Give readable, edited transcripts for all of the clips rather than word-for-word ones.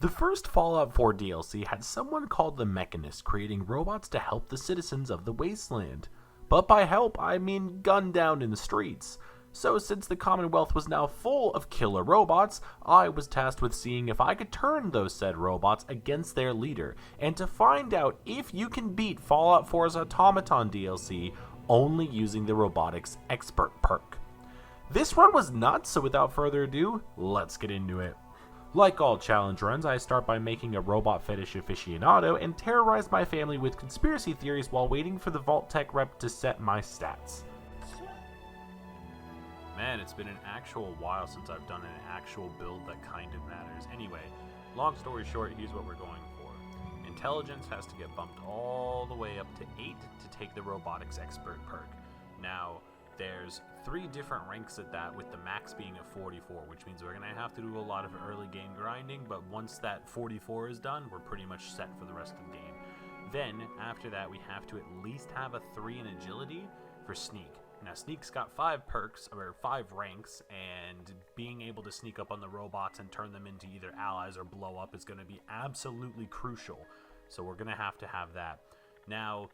The first Fallout 4 DLC had someone called the Mechanist creating robots to help the citizens of the wasteland. But by help, I mean gunned down in the streets. So since the Commonwealth was now full of killer robots, I was tasked with seeing if I could turn those said robots against their leader, and to find out if you can beat Fallout 4's Automaton DLC only using the robotics expert perk. This run was nuts, so without further ado, let's get into it. Like all challenge runs, I start by making a robot fetish aficionado and terrorize my family with conspiracy theories while waiting for the Vault Tech rep to set my stats. Man, it's been an actual while since I've done an actual build that kind of matters. Anyway, long story short, here's what we're going for. Intelligence has to get bumped all the way up to 8 to take the robotics expert perk. Now, there's 3 different ranks at that, with the max being at 44, which means we're going to have to do a lot of early game grinding, but once that 44 is done, we're pretty much set for the rest of the game. Then, after that, we have to at least have a 3 in agility for sneak. Now, sneak's got 5 perks, or 5 ranks, and being able to sneak up on the robots and turn them into either allies or blow up is going to be absolutely crucial, so we're going to have that. Now,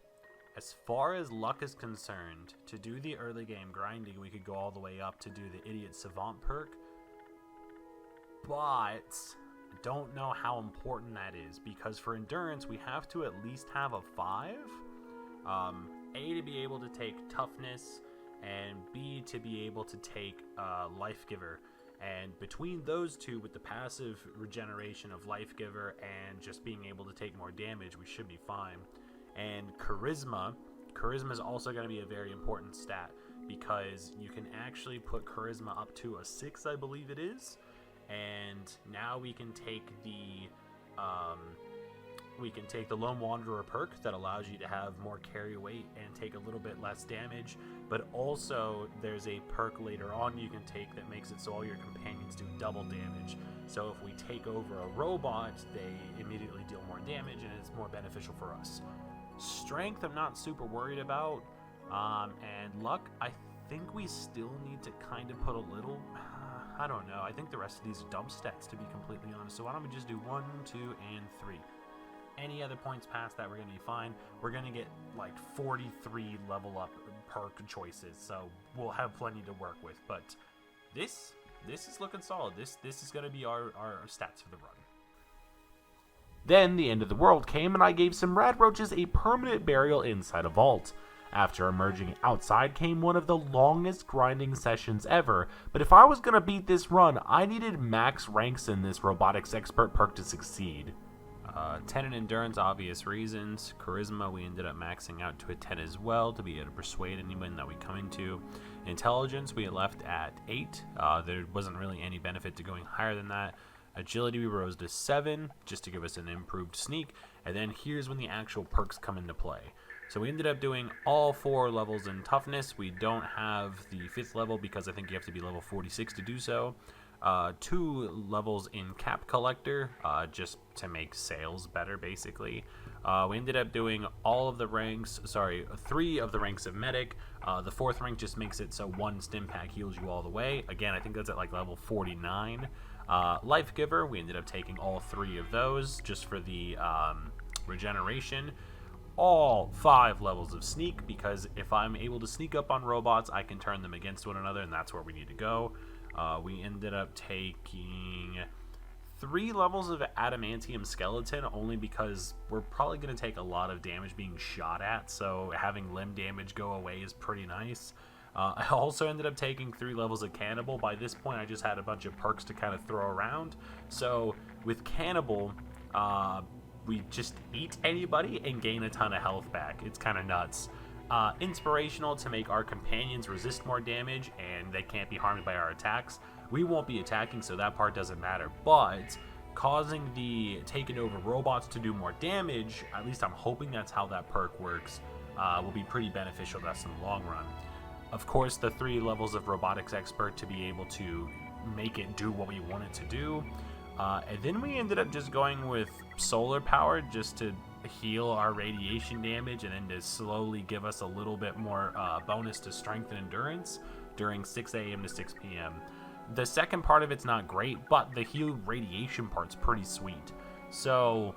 as far as luck is concerned, to do the early game grinding, we could go all the way up to do the Idiot Savant perk, but I don't know how important that is, because for endurance, we have to at least have a 5, A, to be able to take toughness, and B, to be able to take Life Giver. And between those two, with the passive regeneration of Life Giver and just being able to take more damage, we should be fine. And Charisma is also going to be a very important stat, because you can actually put Charisma up to a 6, I believe it is. And now we can take the Lone Wanderer perk that allows you to have more carry weight and take a little bit less damage, but also there's a perk later on you can take that makes it so all your companions do double damage. So if we take over a robot, they immediately deal more damage and it's more beneficial for us. Strength I'm not super worried about, and luck I think we still need to kind of put a little, I don't know, I think the rest of these are dumb stats, to be completely honest. So why don't we just do 1, 2, and 3. Any other points past that, we're going to be fine. We're going to get like 43 level up perk choices, so we'll have plenty to work with. But this is looking solid. This is going to be our stats for the run. Then the end of the world came, and I gave some rad roaches a permanent burial inside a vault. After emerging outside came one of the longest grinding sessions ever, but if I was going to beat this run, I needed max ranks in this robotics expert perk to succeed. 10 in endurance, obvious reasons. Charisma, we ended up maxing out to a 10 as well to be able to persuade anyone that we come into. Intelligence, we left at 8. There wasn't really any benefit to going higher than that. Agility, we rose to 7 just to give us an improved sneak. And then here's when the actual perks come into play. So we ended up doing all 4 levels in toughness. We don't have the 5th level because I think you have to be level 46 to do so. 2 levels in cap collector, just to make sales better, basically. We ended up doing all of the ranks, 3 of the ranks of medic. The 4th rank just makes it so 1 stim pack heals you all the way. Again, I think that's at like level 49. Life Giver, we ended up taking all 3 of those just for the regeneration. All 5 levels of sneak, because if I'm able to sneak up on robots, I can turn them against one another, and that's where we need to go. We ended up taking 3 levels of adamantium skeleton, only because we're probably going to take a lot of damage being shot at, so having limb damage go away is pretty nice. I also ended up taking 3 levels of cannibal. By this point, I just had a bunch of perks to kind of throw around. So with cannibal, we just eat anybody and gain a ton of health back. It's kind of nuts. Inspirational, to make our companions resist more damage and they can't be harmed by our attacks. We won't be attacking, so that part doesn't matter, but causing the taken over robots to do more damage, at least I'm hoping that's how that perk works, will be pretty beneficial to us in the long run. Of course, the 3 levels of robotics expert to be able to make it do what we want it to do. And then we ended up just going with solar power just to heal our radiation damage, and then to slowly give us a little bit more bonus to strength and endurance during 6 a.m. to 6 p.m. The second part of it's not great, but the heal radiation part's pretty sweet. So,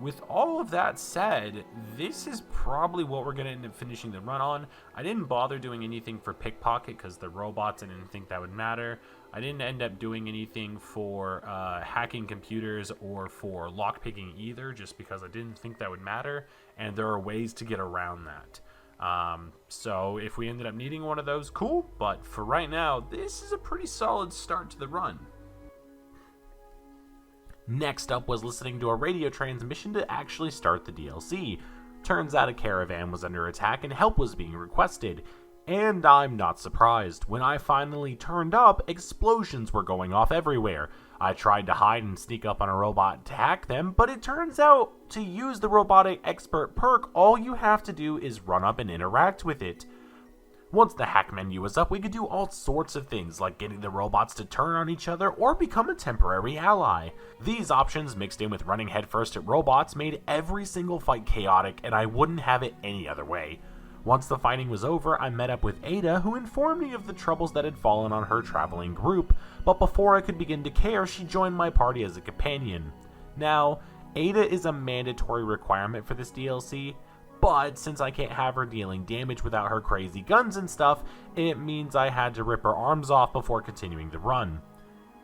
with all of that said, this is probably what we're going to end up finishing the run on. I didn't bother doing anything for pickpocket because the robots, I didn't think that would matter. I didn't end up doing anything for hacking computers or for lockpicking either, just because I didn't think that would matter, and there are ways to get around that. So if we ended up needing one of those, cool, but for right now, this is a pretty solid start to the run. Next up was listening to a radio transmission to actually start the DLC. Turns out a caravan was under attack and help was being requested. And I'm not surprised. When I finally turned up, explosions were going off everywhere. I tried to hide and sneak up on a robot to hack them, but it turns out to use the robotic expert perk, all you have to do is run up and interact with it. Once the hack menu was up, we could do all sorts of things, like getting the robots to turn on each other or become a temporary ally. These options, mixed in with running headfirst at robots, made every single fight chaotic, and I wouldn't have it any other way. Once the fighting was over, I met up with Ada, who informed me of the troubles that had fallen on her traveling group, but before I could begin to care, she joined my party as a companion. Now, Ada is a mandatory requirement for this DLC, but since I can't have her dealing damage without her crazy guns and stuff, it means I had to rip her arms off before continuing the run.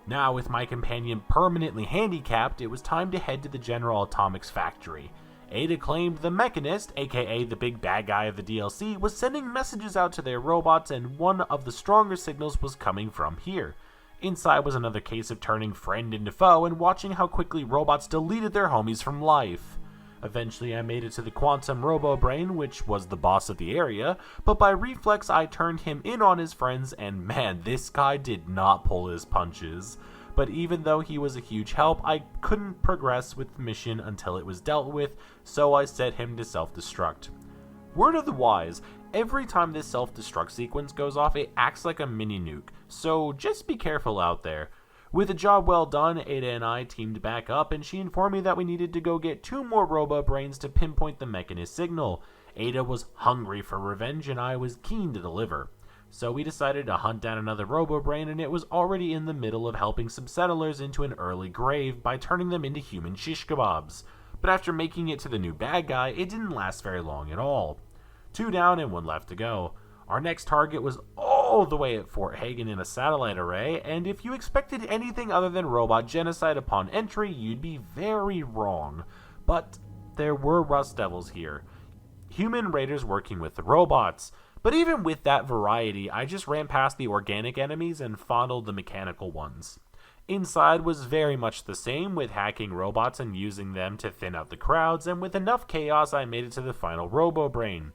Now, with my companion permanently handicapped, it was time to head to the General Atomics factory. Ada claimed the mechanist, aka the big bad guy of the DLC, was sending messages out to their robots, and one of the stronger signals was coming from here. Inside was another case of turning friend into foe and watching how quickly robots deleted their homies from life. Eventually I made it to the Quantum Robo-Brain, which was the boss of the area, but by reflex I turned him in on his friends, and man, this guy did not pull his punches. But even though he was a huge help, I couldn't progress with the mission until it was dealt with, so I set him to self-destruct. Word of the wise, every time this self-destruct sequence goes off, it acts like a mini-nuke, so just be careful out there. With a job well done, Ada and I teamed back up, and she informed me that we needed to go get 2 more robo-brains to pinpoint the mechanist signal. Ada was hungry for revenge, and I was keen to deliver. So we decided to hunt down another robo-brain, and it was already in the middle of helping some settlers into an early grave by turning them into human shish kebabs. But after making it to the new bad guy, it didn't last very long at all. 2 down and 1 left to go. Our next target was all the way at Fort Hagen in a satellite array, and if you expected anything other than robot genocide upon entry, you'd be very wrong. But there were Rust Devils here. Human raiders working with the robots. But even with that variety, I just ran past the organic enemies and fondled the mechanical ones. Inside was very much the same, with hacking robots and using them to thin out the crowds, and with enough chaos I made it to the final robo-brain.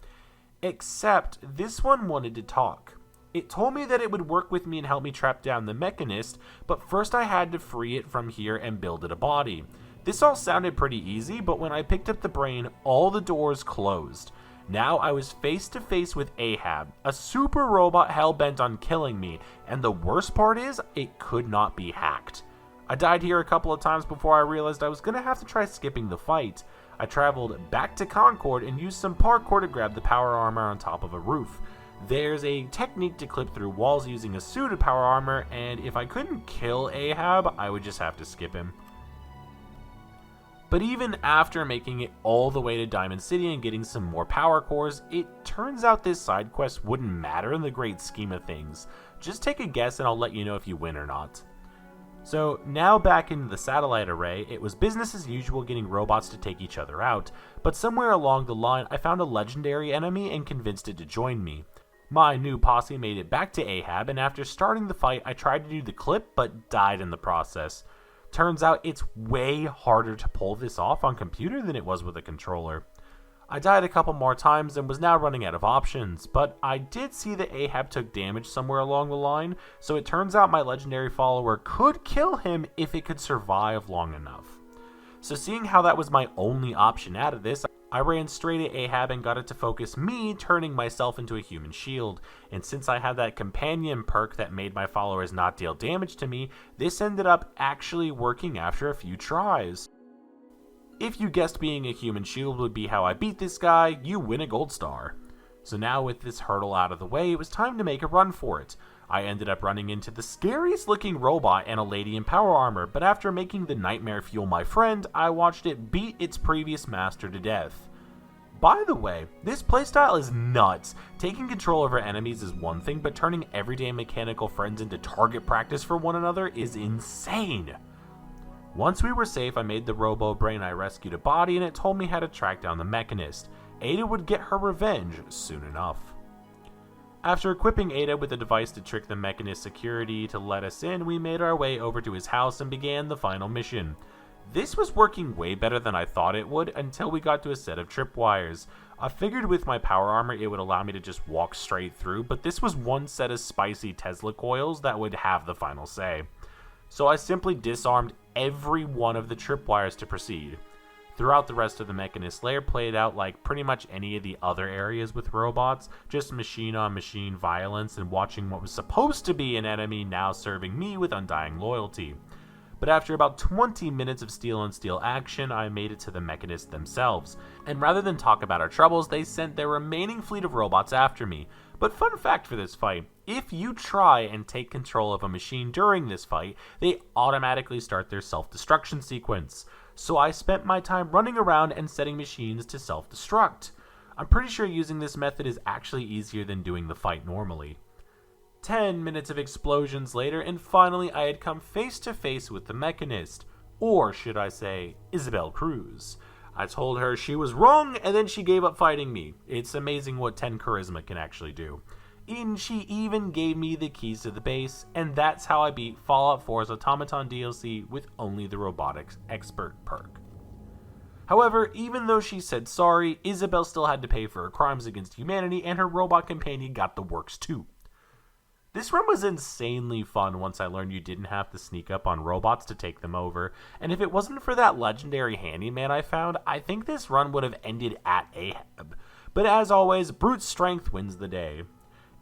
Except, this one wanted to talk. It told me that it would work with me and help me trap down the mechanist, but first I had to free it from here and build it a body. This all sounded pretty easy, but when I picked up the brain, all the doors closed. Now I was face to face with Ahab, a super robot hell-bent on killing me, and the worst part is, it could not be hacked. I died here a couple of times before I realized I was going to have to try skipping the fight. I traveled back to Concord and used some parkour to grab the power armor on top of a roof. There's a technique to clip through walls using a suit of power armor, and if I couldn't kill Ahab, I would just have to skip him. But even after making it all the way to Diamond City and getting some more power cores, it turns out this side quest wouldn't matter in the great scheme of things. Just take a guess and I'll let you know if you win or not. So now back in the satellite array, it was business as usual getting robots to take each other out, but somewhere along the line I found a legendary enemy and convinced it to join me. My new posse made it back to Ahab, and after starting the fight I tried to do the clip but died in the process. Turns out it's way harder to pull this off on computer than it was with a controller. I died a couple more times and was now running out of options, but I did see that Ahab took damage somewhere along the line, so it turns out my legendary follower could kill him if it could survive long enough. So seeing how that was my only option out of this, I ran straight at Ahab and got it to focus me, turning myself into a human shield. And since I had that companion perk that made my followers not deal damage to me, this ended up actually working after a few tries. If you guessed being a human shield would be how I beat this guy, you win a gold star. So now with this hurdle out of the way, it was time to make a run for it. I ended up running into the scariest looking robot and a lady in power armor, but after making the nightmare fuel my friend, I watched it beat its previous master to death. By the way, this playstyle is nuts. Taking control over enemies is one thing, but turning everyday mechanical friends into target practice for one another is insane. Once we were safe, I made the robo brain I rescued a body, and it told me how to track down the mechanist. Ada would get her revenge soon enough. After equipping Ada with a device to trick the mechanist security to let us in, we made our way over to his house and began the final mission. This was working way better than I thought it would until we got to a set of tripwires. I figured with my power armor it would allow me to just walk straight through, but this was one set of spicy Tesla coils that would have the final say. So I simply disarmed every one of the tripwires to proceed. Throughout the rest of the mechanist layer played out like pretty much any of the other areas with robots, just machine on machine violence and watching what was supposed to be an enemy now serving me with undying loyalty. But after about 20 minutes of steel on steel action, I made it to the mechanists themselves. And rather than talk about our troubles, they sent their remaining fleet of robots after me. But fun fact for this fight, if you try and take control of a machine during this fight, they automatically start their self-destruction sequence. So I spent my time running around and setting machines to self-destruct. I'm pretty sure using this method is actually easier than doing the fight normally. 10 minutes of explosions later, and finally I had come face to face with the mechanist, or should I say, Isabel Cruz. I told her she was wrong, and then she gave up fighting me. It's amazing what 10 charisma can actually do. And she even gave me the keys to the base, and that's how I beat Fallout 4's Automaton DLC with only the robotics expert perk. However, even though she said sorry, Isabel still had to pay for her crimes against humanity, and her robot companion got the works too. This run was insanely fun once I learned you didn't have to sneak up on robots to take them over, and if it wasn't for that legendary handyman I found, I think this run would have ended at Ahab. But as always, brute strength wins the day.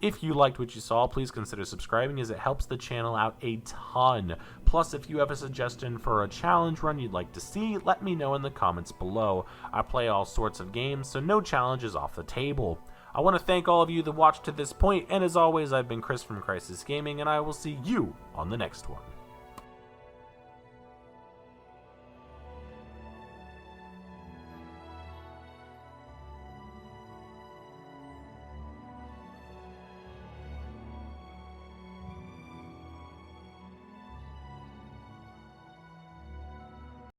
If you liked what you saw, please consider subscribing as it helps the channel out a ton. Plus, if you have a suggestion for a challenge run you'd like to see, let me know in the comments below. I play all sorts of games, so no challenge is off the table. I want to thank all of you that watched to this point, and as always, I've been Chris from Crisis Gaming, and I will see you on the next one.